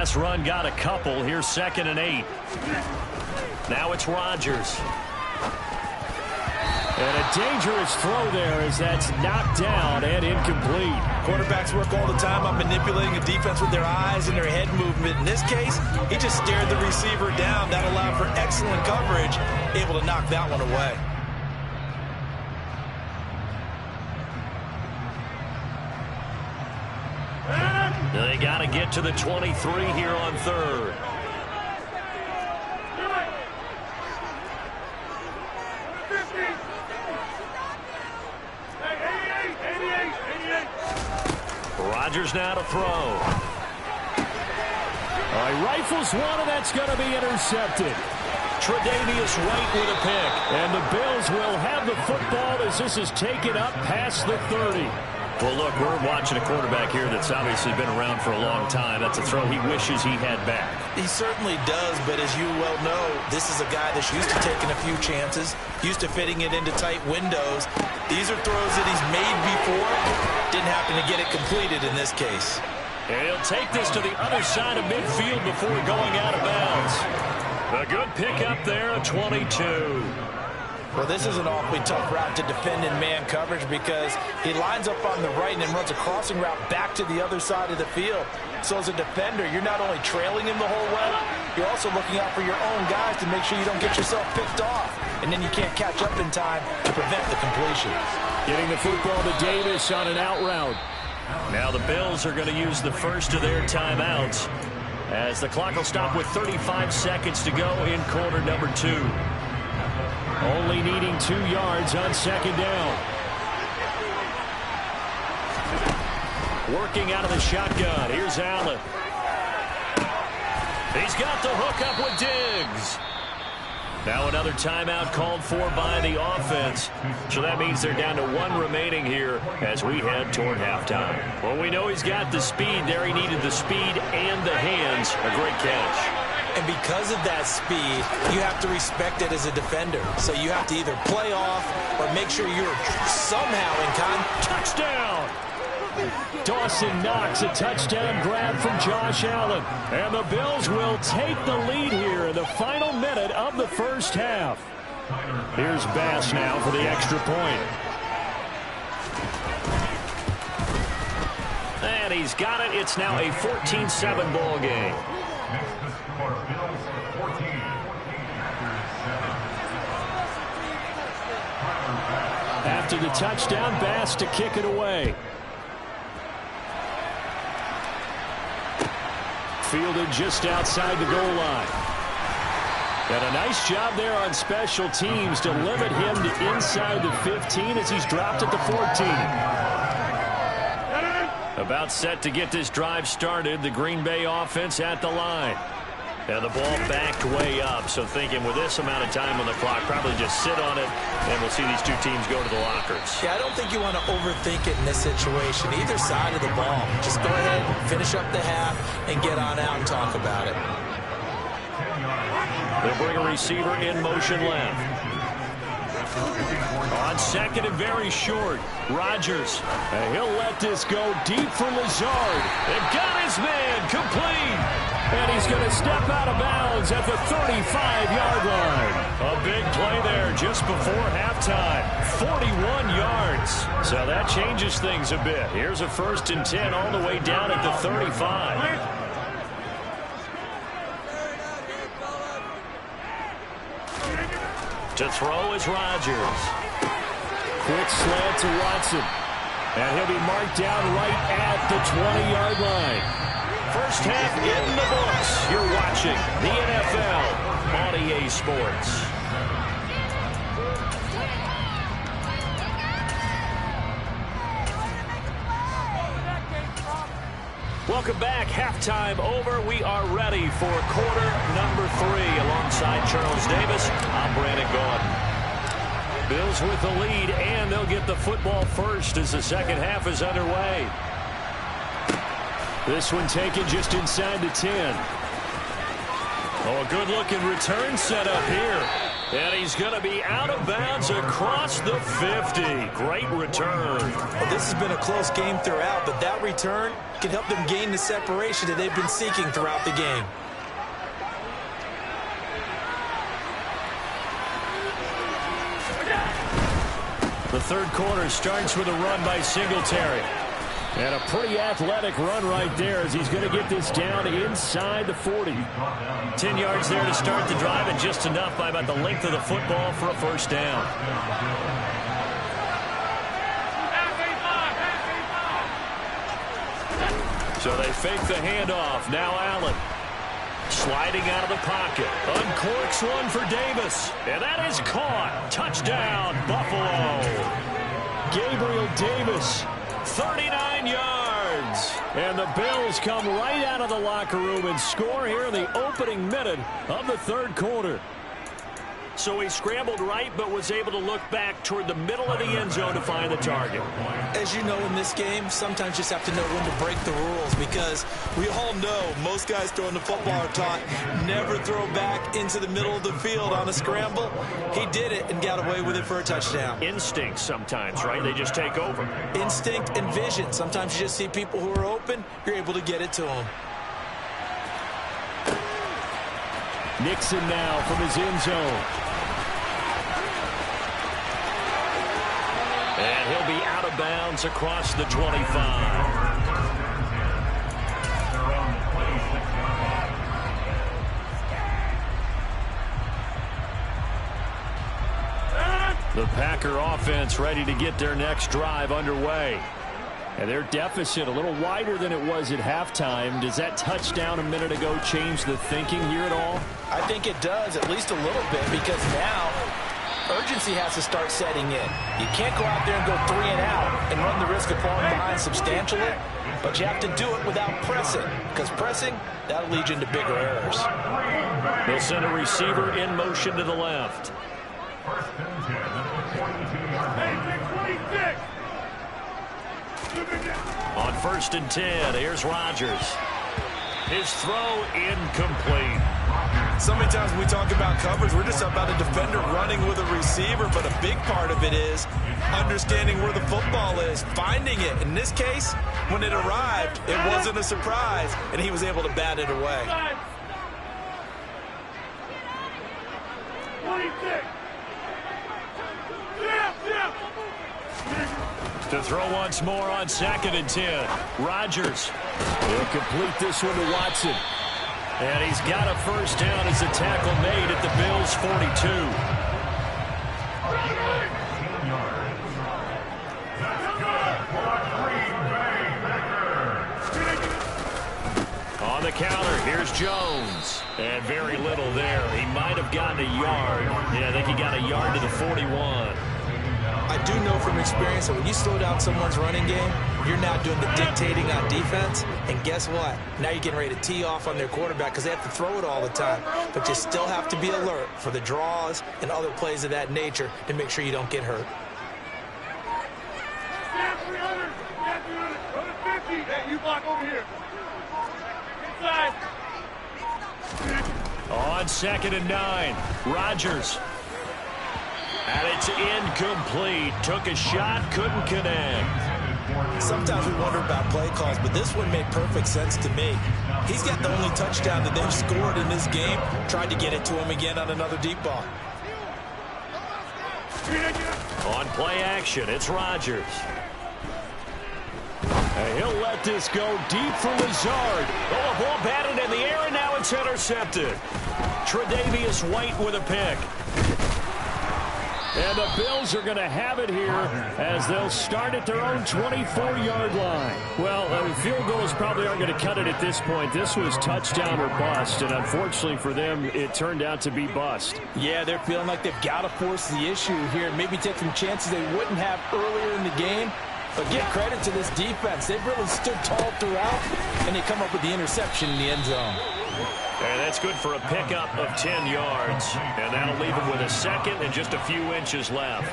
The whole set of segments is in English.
pass run got a couple. Here's 2nd and 8. Now it's Rodgers. And a dangerous throw there as that's knocked down and incomplete. Quarterbacks work all the time on manipulating a defense with their eyes and their head movement. In this case, he just stared the receiver down. That allowed for excellent coverage, able to knock that one away. They got to get to the 23 here on 3rd. Rodgers now to throw. He rifles one, and that's going to be intercepted. Tre'Davious White with a pick. And the Bills will have the football as this is taken up past the 30. Well, look, we're watching a quarterback here that's obviously been around for a long time. That's a throw he wishes he had back. He certainly does, but as you well know, this is a guy that's used to taking a few chances, used to fitting it into tight windows. These are throws that he's made before. Didn't happen to get it completed in this case. And he'll take this to the other side of midfield before going out of bounds. A good pickup there, a 22. Well, this is an awfully tough route to defend in man coverage because he lines up on the right and then runs a crossing route back to the other side of the field. So as a defender, you're not only trailing him the whole way, you're also looking out for your own guys to make sure you don't get yourself picked off. And then you can't catch up in time to prevent the completion. Getting the football to Davis on an out route. Now the Bills are going to use the first of their timeouts as the clock will stop with 35 seconds to go in quarter number 2. Only needing 2 yards on 2nd down. Working out of the shotgun. Here's Allen. He's got the hook up with Diggs. Now another timeout called for by the offense. So that means they're down to 1 remaining here as we head toward halftime. Well, we know he's got the speed there. He needed the speed and the hands. A great catch. And because of that speed, you have to respect it as a defender. So you have to either play off or make sure you're somehow in contact. Touchdown! Dawson Knox, a touchdown grab from Josh Allen. And the Bills will take the lead here in the final minute of the first half. Here's Bass now for the extra point. And he's got it. It's now a 14-7 ball game. After the touchdown, Bass to kick it away. Fielded just outside the goal line. And a nice job there on special teams to limit him to inside the 15 as he's dropped at the 14. About set to get this drive started. The Green Bay offense at the line. And the ball backed way up, so thinking with this amount of time on the clock, probably just sit on it, and we'll see these two teams go to the lockers. Yeah, I don't think you want to overthink it in this situation, either side of the ball. Just go ahead, finish up the half, and get on out and talk about it. They'll bring a receiver in motion left. On 2nd and very short, Rodgers. And he'll let this go deep for Lazard. And got his man complete. And he's going to step out of bounds at the 35-yard line. A big play there just before halftime. 41 yards. So that changes things a bit. Here's a 1st and 10 all the way down at the 35. To throw is Rodgers. Quick slant to Watson. And he'll be marked down right at the 20-yard line. First half in the books. You're watching the NFL on EA Sports. Welcome back. Halftime over. We are ready for quarter number 3. Alongside Charles Davis, I'm Brandon Gaudin. Bills with the lead, and they'll get the football first as the second half is underway. This one taken just inside the 10. Oh, a good-looking return set up here. And he's going to be out of bounds across the 50. Great return. Well, this has been a close game throughout, but that return can help them gain the separation that they've been seeking throughout the game. The third quarter starts with a run by Singletary. And a pretty athletic run right there as he's going to get this down inside the 40. 10 yards there to start the drive, and just enough by about the length of the football for a first down. So they fake the handoff. Now Allen. Sliding out of the pocket. Uncorks one for Davis. And that is caught. Touchdown, Buffalo. Gabriel Davis, 39 yards. And the Bills come right out of the locker room and score here in the opening minute of the third quarter. So he scrambled right, but was able to look back toward the middle of the end zone to find the target. As you know, in this game, sometimes you just have to know when to break the rules, because we all know most guys throwing the football are taught never throw back into the middle of the field on a scramble. He did it and got away with it for a touchdown. Instinct sometimes, right? They just take over. Instinct and vision. Sometimes you just see people who are open, you're able to get it to them. Nixon now from his end zone. And he'll be out of bounds across the 25. The Packer offense ready to get their next drive underway. And their deficit a little wider than it was at halftime. Does that touchdown a minute ago change the thinking here at all? I think it does, at least a little bit, because now urgency has to start setting in. You can't go out there and go 3 and out and run the risk of falling behind substantially, but you have to do it without pressing, because pressing, that'll lead you into bigger errors. They'll send a receiver in motion to the left. On 1st and 10, here's Rodgers. His throw incomplete. So many times when we talk about coverage, we're just about a defender running with a receiver, but a big part of it is understanding where the football is, finding it. In this case, when it arrived, it wasn't a surprise, and he was able to bat it away. 26. To throw once more on 2nd and 10. Rodgers. He'll complete this one to Watson. And he's got a first down as a tackle made at the Bills' 42. On the counter, here's Jones. And very little there. He might have gotten a yard. Yeah, I think he got a yard to the 41. I do know from experience that when you slow down someone's running game, you're now doing the dictating on defense. And guess what? Now you're getting ready to tee off on their quarterback because they have to throw it all the time. But you still have to be alert for the draws and other plays of that nature to make sure you don't get hurt. Hey, you block over here. Inside. On 2nd and 9, Rodgers. And it's incomplete. Took a shot, couldn't connect. Sometimes we wonder about play calls, but this one made perfect sense to me. He's got the only touchdown that they've scored in this game. Tried to get it to him again on another deep ball. On play action, it's Rodgers. And he'll let this go deep for Lazard. Oh, a ball batted in the air, and now it's intercepted. Tre'Davious White with a pick. And the Bills are going to have it here as they'll start at their own 24-yard line. Well, field goals probably aren't going to cut it at this point. This was touchdown or bust, and unfortunately for them, it turned out to be bust. Yeah, they're feeling like they've got to force the issue here, maybe take some chances they wouldn't have earlier in the game. But give credit to this defense. They've really stood tall throughout, and they come up with the interception in the end zone. And that's good for a pickup of 10 yards. And that'll leave him with a second and just a few inches left.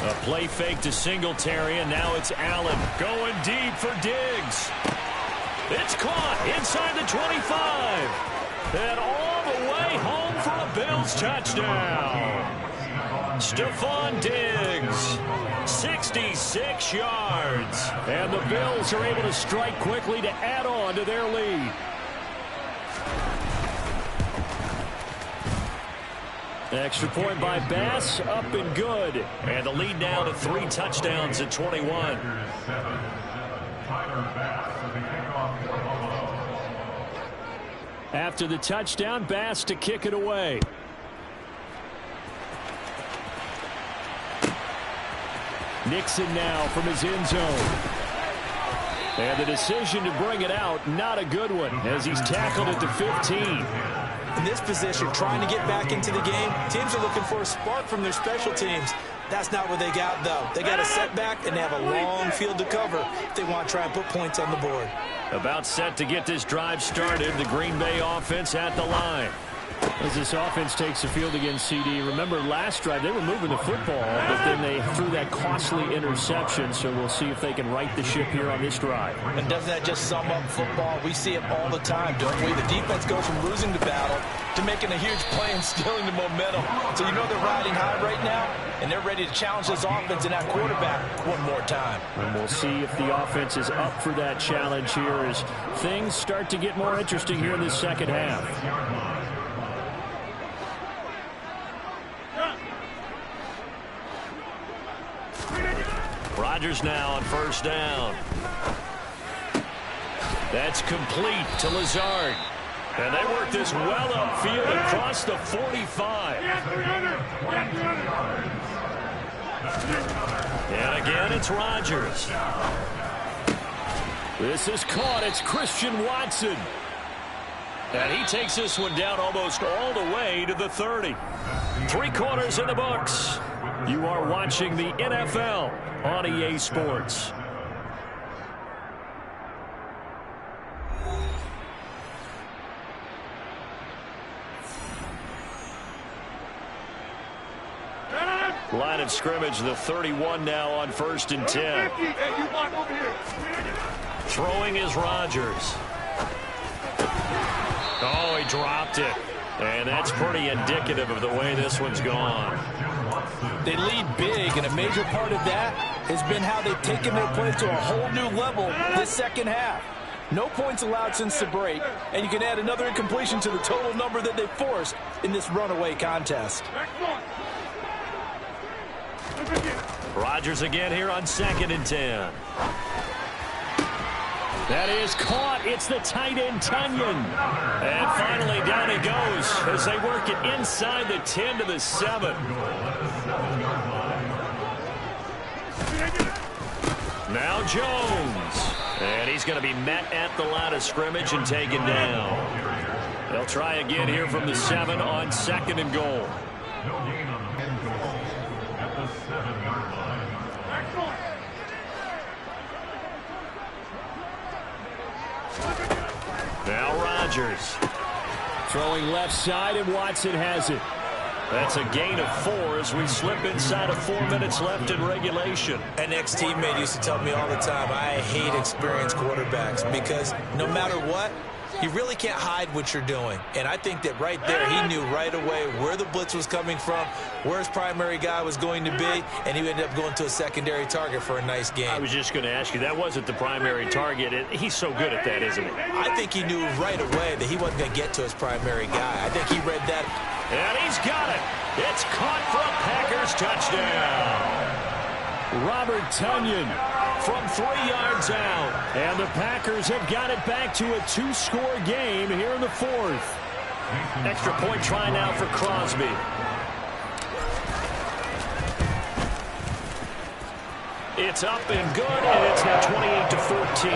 A play fake to Singletary, and now it's Allen going deep for Diggs. It's caught inside the 25. And all the way home for a Bills touchdown. Stephon Diggs, 66 yards. And the Bills are able to strike quickly to add on to their lead. Extra point by Bass, up and good. And the lead now to 3 touchdowns at 21. After the touchdown, Bass to kick it away. Nixon now from his end zone. And the decision to bring it out, not a good one, as he's tackled at the 15. In this position, trying to get back into the game, teams are looking for a spark from their special teams. That's not what they got, though. They got a setback, and they have a long field to cover if they want to try and put points on the board. About set to get this drive started, the Green Bay offense at the line. As this offense takes the field against CD, remember last drive they were moving the football, but then they threw that costly interception, so we'll see if they can right the ship here on this drive. And doesn't that just sum up football? We see it all the time, don't we? The defense goes from losing the battle to making a huge play and stealing the momentum. So you know they're riding high right now, and they're ready to challenge this offense and that quarterback one more time. And we'll see if the offense is up for that challenge here as things start to get more interesting here in this second half. Rodgers now on first down. That's complete to Lazard. And they work this well upfield across the 45. And again, it's Rodgers. This is caught. It's Christian Watson. And he takes this one down almost all the way to the 30. 3 quarters in the books. You are watching the NFL on EA Sports. Line of scrimmage, the 31 now on 1st and 10. Throwing is Rodgers. Oh, he dropped it. And that's pretty indicative of the way this one's gone. They lead big, and a major part of that has been how they've taken their play to a whole new level this second half. No points allowed since the break, and you can add another incompletion to the total number that they forced in this runaway contest. Rodgers again here on 2nd and 10. That is caught. It's the tight end, Tunyon. And finally down he goes as they work it inside the 10 to the 7. Now Jones. And he's going to be met at the line of scrimmage and taken down. They'll try again here from the 7 on 2nd and goal. Now Rodgers. Throwing left side, and Watson has it. That's a gain of 4 as we slip inside of 4 minutes left in regulation. An ex-teammate used to tell me all the time, I hate experienced quarterbacks because no matter what, you really can't hide what you're doing. And I think that right there, he knew right away where the blitz was coming from, where his primary guy was going to be, and he ended up going to a secondary target for a nice game. I was just going to ask you, that wasn't the primary target. He's so good at that, isn't he? I think he knew right away that he wasn't going to get to his primary guy. I think he read that. And he's got it. It's caught for a Packers touchdown. Robert Tunyon from 3 yards out. And the Packers have got it back to a 2-score game here in the 4th. Extra point try now for Crosby. It's up and good, and it's now 28-14.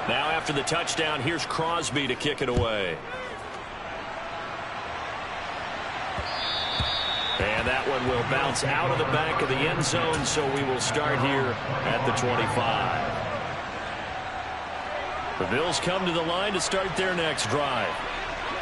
Now after the touchdown, here's Crosby to kick it away. And that one will bounce out of the back of the end zone, so we will start here at the 25. The Bills come to the line to start their next drive.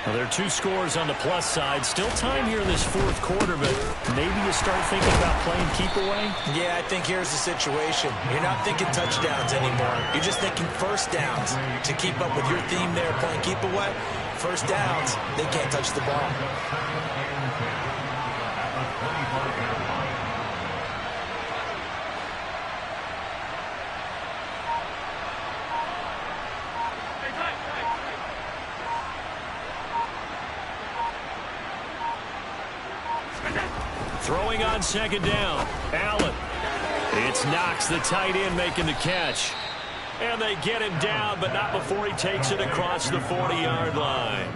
Well, there are 2 scores on the plus side. Still time here in this fourth quarter, but maybe you start thinking about playing keep away? Yeah, I think here's the situation. You're not thinking touchdowns anymore. You're just thinking first downs. To keep up with your theme there, playing keep away, first downs, they can't touch the ball. Throwing on second down. Allen. It's Knox, the tight end, making the catch. And they get him down, but not before he takes it across the 40-yard line.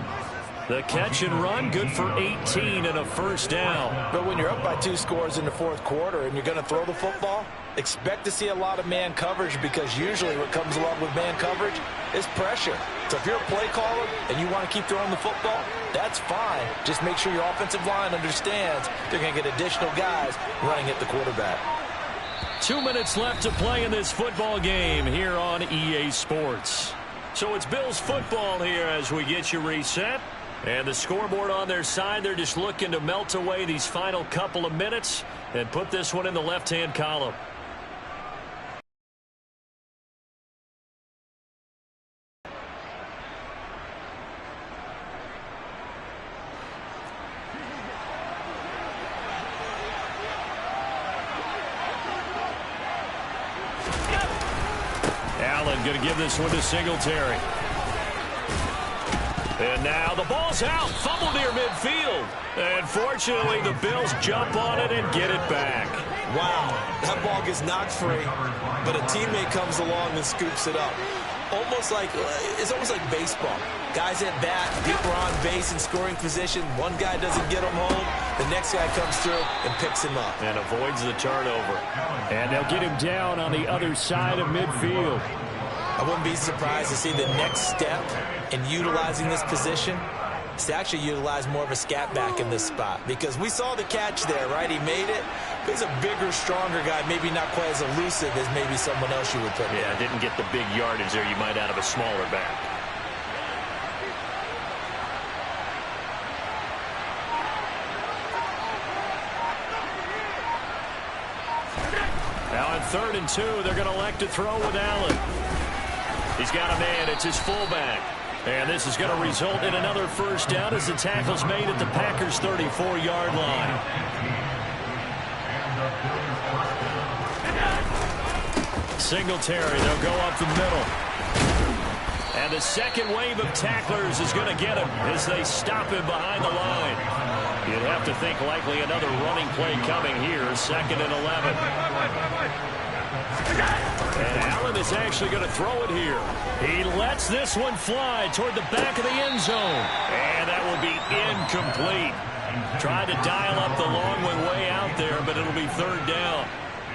The catch and run, good for 18 and a first down. But when you're up by 2 scores in the fourth quarter and you're going to throw the football, expect to see a lot of man coverage, because usually what comes along with man coverage is pressure. So if you're a play caller and you want to keep throwing the football, that's fine. Just make sure your offensive line understands they're going to get additional guys running at the quarterback. 2 minutes left to play in this football game here on EA Sports. So it's Bills football here as we get you reset. And the scoreboard on their side, they're just looking to melt away these final couple of minutes and put this one in the left-hand column. Allen going to give this one to Singletary. And now the ball's out. Fumble near midfield. And fortunately, the Bills jump on it and get it back. Wow, that ball gets knocked free, but a teammate comes along and scoops it up. It's almost like baseball. Guys at bat, people are on base in scoring position. One guy doesn't get him home. The next guy comes through and picks him up. And avoids the turnover. And they'll get him down on the other side of midfield. I wouldn't be surprised to see the next step in utilizing this position is to actually utilize more of a scat back in this spot, because we saw the catch there, right? He made it. But he's a bigger, stronger guy, maybe not quite as elusive as maybe someone else you would put. Yeah, didn't get the big yardage there you might out of a smaller back. Now on 3rd and 2, they're going to elect to throw with Allen. He's got a man. It's his fullback. And this is going to result in another first down as the tackle's made at the Packers' 34-yard line. Singletary, they'll go up the middle. And the second wave of tacklers is going to get him as they stop him behind the line. You'd have to think likely another running play coming here, 2nd and 11. And Allen is actually going to throw it here. He lets this one fly toward the back of the end zone. And that will be incomplete. Tried to dial up the long one way out there, but it'll be 3rd down.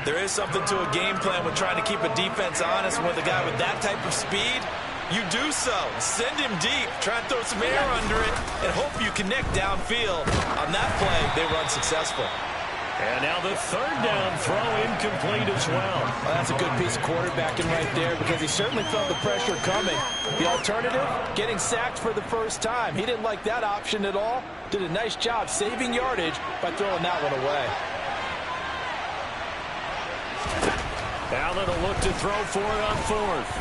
There is something to a game plan with trying to keep a defense honest. With a guy with that type of speed, you do so. Send him deep. Try and throw some air under it and hope you connect downfield. On that play, they were unsuccessful. And now the 3rd down throw incomplete as well. That's a good piece of quarterbacking right there, because he certainly felt the pressure coming. The alternative, getting sacked for the first time. He didn't like that option at all. Did a nice job saving yardage by throwing that one away. Allen will look to throw for it on 4th.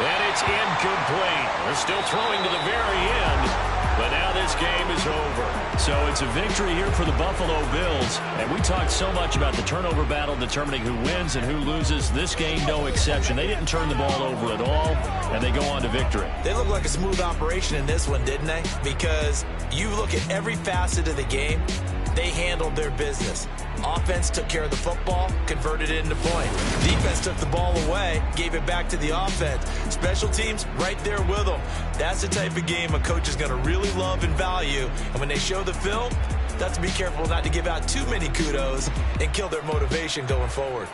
And it's incomplete. We're still throwing to the very end. But now this game is over. So it's a victory here for the Buffalo Bills. And we talked so much about the turnover battle determining who wins and who loses. This game, no exception. They didn't turn the ball over at all, and they go on to victory. They look like a smooth operation in this one, didn't they? Because you look at every facet of the game, they handled their business. Offense took care of the football, converted it into point. Defense took the ball away, gave it back to the offense. Special teams, right there with them. That's the type of game a coach is going to really love and value. And when they show the film, that's to be careful not to give out too many kudos and kill their motivation going forward.